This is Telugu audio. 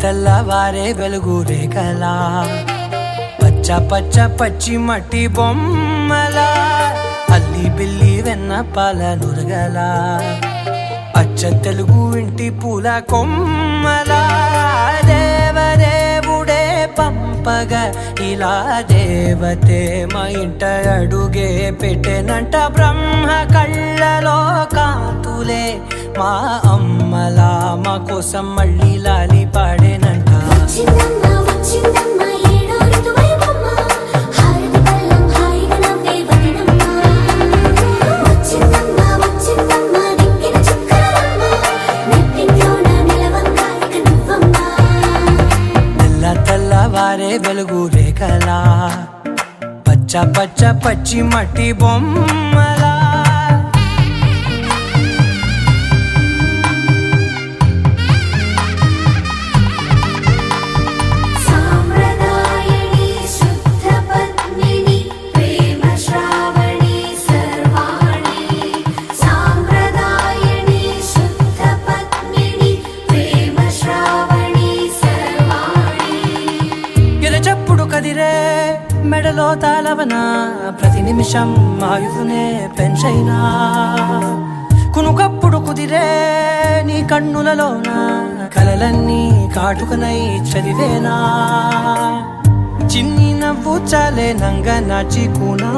తెల్లవారే వెలుగు రేఖలా పచ్చ పచ్చ పచ్చి మట్టి బొమ్మలా అల్లి బిల్లి వెన్న పాల నురగలా అచ్చ తెలుగు ఇంటి పూల కొమ్మలా దేవదేవుడే పంపగా ఇలా దేవతే మా ఇంట అడుగే పెట్టెనంట బ్రహ్మ కళ్ళలో కాంతులే మా అమ్మలా మా కోసం మళ్ళీ లాలి పాడేనంట తెల్లవారే వెలుగు రేఖలా పచ్చ పచ్చ పచ్చి మట్టి బొమ్మలా చెప్పుడు కదిరే మెడలో తాళవన ప్రతి నిమిషం ఆయుధునే పెంచైనా కునుకప్పుడు కుదిరే నీ కన్నులలోన కలలన్నీ కాటుకనై చదివేనా చిన్ని నవ్వు చాలే నంగ నాచి కూనా